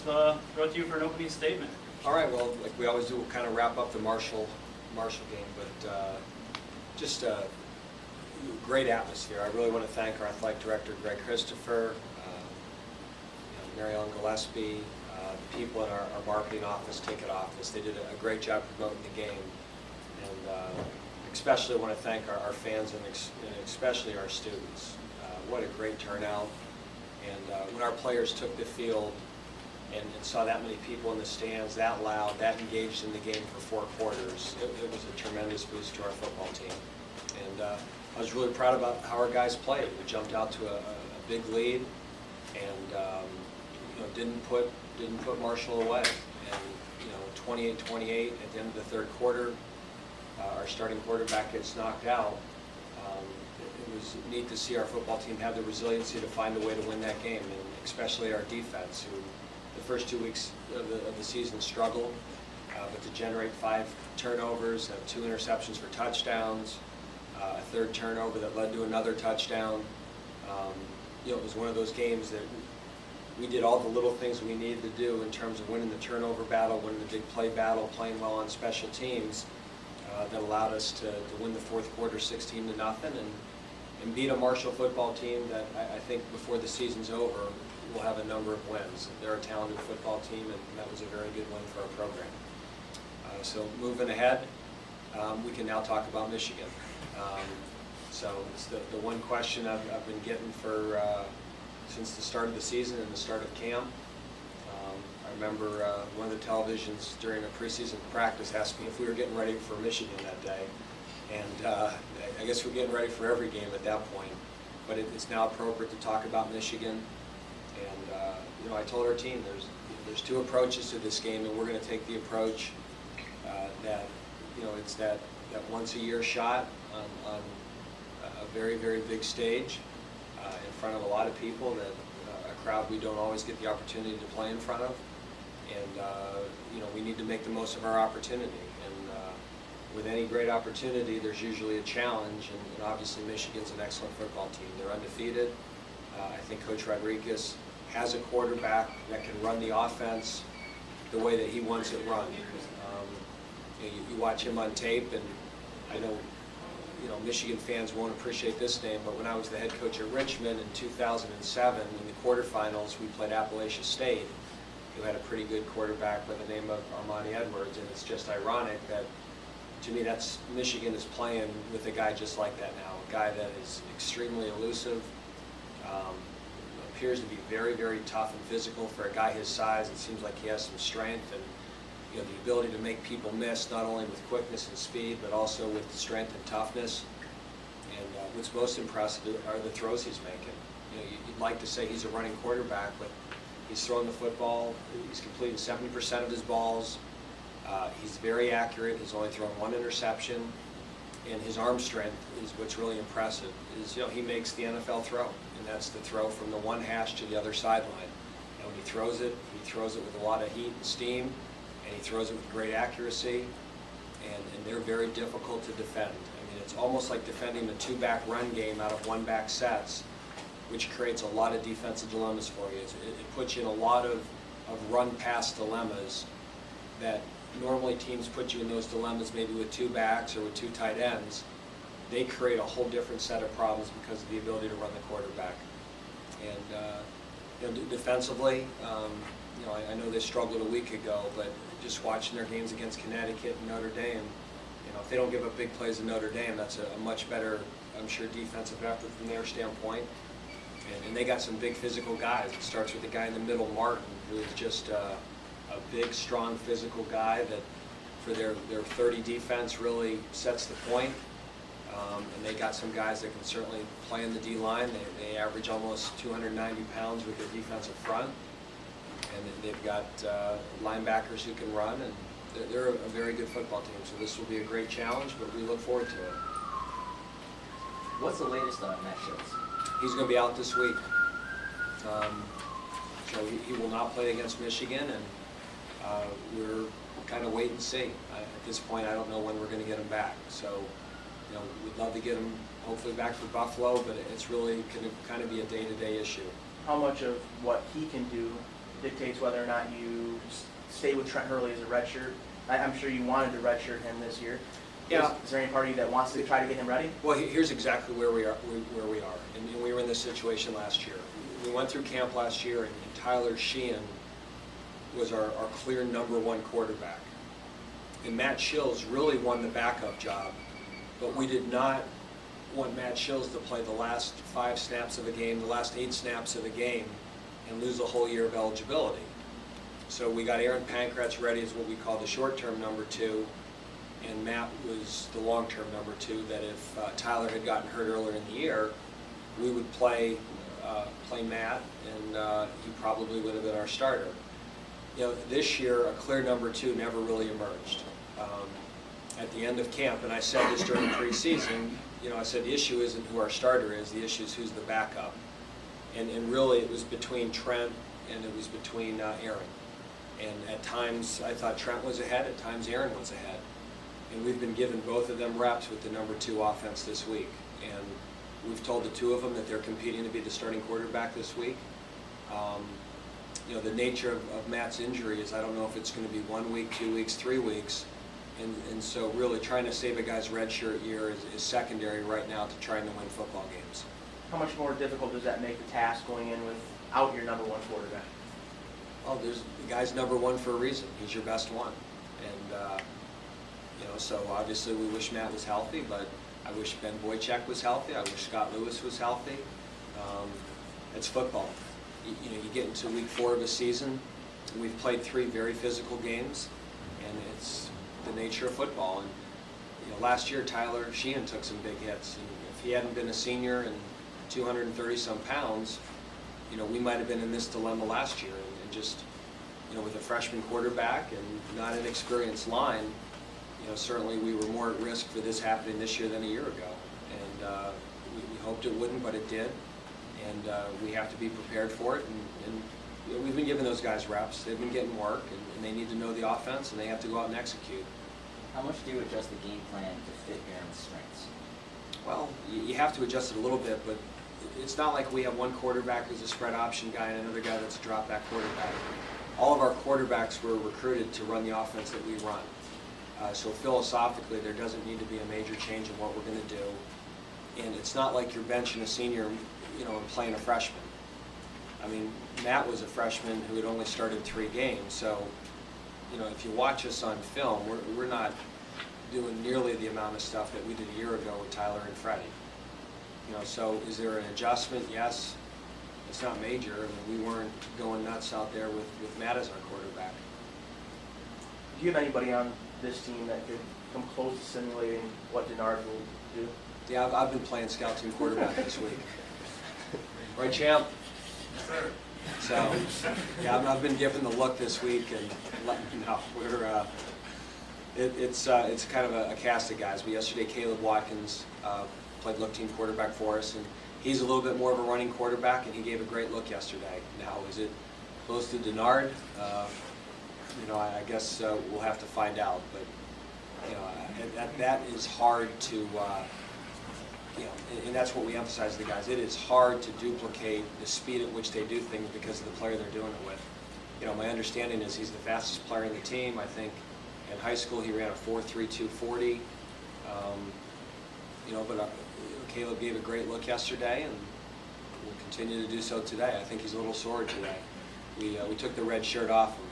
throw it to you for an opening statement. All right, well, like we always do, we'll kind of wrap up the Marshall game, but just a great atmosphere. I really want to thank our athletic director, Greg Christopher, Mary Ellen Gillespie, the people in our marketing office, ticket office. They did a great job promoting the game, and especially want to thank our fans and especially our students. What a great turnout. And when our players took the field and saw that many people in the stands, that loud, that engaged in the game for 4 quarters, it was a tremendous boost to our football team. And I was really proud about how our guys played. We jumped out to a big lead and didn't put Marshall away. And 28-28 at the end of the 3rd quarter, our starting quarterback gets knocked out. It was neat to see our football team have the resiliency to find a way to win that game, and especially our defense, who the first 2 weeks of the season struggled, but to generate 5 turnovers, have 2 interceptions for touchdowns, a 3rd turnover that led to another touchdown. It was one of those games that we did all the little things we needed to do in terms of winning the turnover battle, winning the big play battle, playing well on special teams, that allowed us to win the 4th quarter 16-0 and beat a Marshall football team that I think before the season's over will have a number of wins. They're a talented football team, and that was a very good win for our program. So moving ahead, we can now talk about Michigan. So it's the one question I've been getting for since the start of the season and the start of camp. I remember one of the televisions during a preseason practice asked me if we were getting ready for Michigan that day. And I guess we're getting ready for every game at that point. But it's now appropriate to talk about Michigan. And I told our team there's 2 approaches to this game, and we're going to take the approach that it's that once a year shot on a very, very big stage in front of a lot of people, that a crowd we don't always get the opportunity to play in front of. And we need to make the most of our opportunity. With any great opportunity, there's usually a challenge, and obviously Michigan's an excellent football team. They're undefeated. I think Coach Rodriguez has a quarterback that can run the offense the way that he wants it run. You watch him on tape, and I know Michigan fans won't appreciate this name, but when I was the head coach at Richmond in 2007, in the quarterfinals, we played Appalachia State, who had a pretty good quarterback by the name of Armani Edwards, and it's just ironic that, to me, that's Michigan is playing with a guy just like that now, a guy that is extremely elusive, appears to be very, very tough and physical for a guy his size. It seems like he has some strength and the ability to make people miss, not only with quickness and speed, but also with strength and toughness. And what's most impressive are the throws he's making. You'd like to say he's a running quarterback, but he's throwing the football. He's completing 70% of his balls. He's very accurate. He's only thrown 1 interception, and his arm strength is what's really impressive. He makes the NFL throw, and that's the throw from the one hash to the other sideline. And when he throws it with a lot of heat and steam, and he throws it with great accuracy, and they're very difficult to defend. I mean, it's almost like defending a 2-back run game out of 1-back sets, which creates a lot of defensive dilemmas for you. It puts you in a lot of run-pass dilemmas that normally teams put you in those dilemmas maybe with 2 backs or with 2 tight ends. They create a whole different set of problems because of the ability to run the quarterback. And defensively, I know they struggled a week ago, but just watching their games against Connecticut and Notre Dame, if they don't give up big plays in Notre Dame, that's a much better, I'm sure, defensive effort from their standpoint. And they got some big physical guys. It starts with the guy in the middle, Martin, who is just a big, strong, physical guy that for their 30 defense really sets the point. And they got some guys that can certainly play in the D-line. They average almost 290 pounds with their defensive front. And they've got linebackers who can run, and they're a very good football team. So this will be a great challenge, but we look forward to it. What's the latest on Matt Schultz? He's going to be out this week. So he will not play against Michigan, and we're kind of wait and see. At this point, I don't know when we're going to get him back. So, we'd love to get him hopefully back for Buffalo, but it's really going to kind of be a day-to-day issue. How much of what he can do dictates whether or not you stay with Trent Hurley as a redshirt. I'm sure you wanted to redshirt him this year. Yeah. Is there any party that wants to try to get him ready? Well, here's exactly where we are. And we were in this situation last year. We went through camp last year, and Tyler Sheehan was our clear #1 quarterback. And Matt Shills really won the backup job, but we did not want Matt Shills to play the last 5 snaps of the game, the last 8 snaps of the game, and lose a whole year of eligibility. So we got Aaron Pankratz ready as what we call the short-term #2, and Matt was the long-term #2, that if Tyler had gotten hurt earlier in the year, we would play Matt, and he probably would have been our starter. This year, a clear #2 never really emerged. At the end of camp, and I said this during preseason, I said the issue isn't who our starter is, the issue is who's the backup. And really it was between Trent and it was between Aaron. And at times I thought Trent was ahead, at times Aaron was ahead. And we've been given both of them reps with the #2 offense this week. And we've told the 2 of them that they're competing to be the starting quarterback this week. The nature of Matt's injury is I don't know if it's going to be 1 week, 2 weeks, 3 weeks. And so really trying to save a guy's redshirt year is secondary right now to trying to win football games. How much more difficult does that make the task going in without your #1 quarterback? Oh, the guy's #1 for a reason. He's your best one. And, so obviously we wish Matt was healthy, but I wish Ben Boychuk was healthy. I wish Scott Lewis was healthy. It's football. You get into week 4 of a season. We've played 3 very physical games, and it's the nature of football. And last year Tyler Sheehan took some big hits. And if he hadn't been a senior and 230-some pounds, we might have been in this dilemma last year. And just, with a freshman quarterback and not an experienced line, certainly we were more at risk for this happening this year than a year ago. And we hoped it wouldn't, but it did. And we have to be prepared for it. And we've been giving those guys reps. They've been getting work, and they need to know the offense, and they have to go out and execute. How much do you adjust the game plan to fit Aaron's strengths? Well, you have to adjust it a little bit, but it's not like we have one quarterback who's a spread option guy and another guy that's a drop back quarterback. All of our quarterbacks were recruited to run the offense that we run. So philosophically, there doesn't need to be a major change in what we're going to do. And it's not like you're benching a senior, and playing a freshman. I mean, Matt was a freshman who had only started 3 games. So, if you watch us on film, we're not doing nearly the amount of stuff that we did a year ago with Tyler and Freddie. So is there an adjustment? Yes. It's not major. I mean, we weren't going nuts out there with Matt as our quarterback. Do you have anybody on this team that could come close to simulating what Denard will do? Yeah, I've been playing scout team quarterback this week. Right, champ? Sir. So, yeah, I've been given the look this week, and it's kind of a cast of guys. But yesterday, Caleb Watkins played look team quarterback for us, and he's a little bit more of a running quarterback, and he gave a great look yesterday. Now, is it close to Denard? I guess we'll have to find out. But that is hard to. And that's what we emphasize to the guys. It is hard to duplicate the speed at which they do things because of the player they're doing it with. My understanding is he's the fastest player in the team. I think in high school he ran a 4.32 40. But Caleb gave a great look yesterday, and will continue to do so today. I think he's a little sore today. We took the red shirt off him.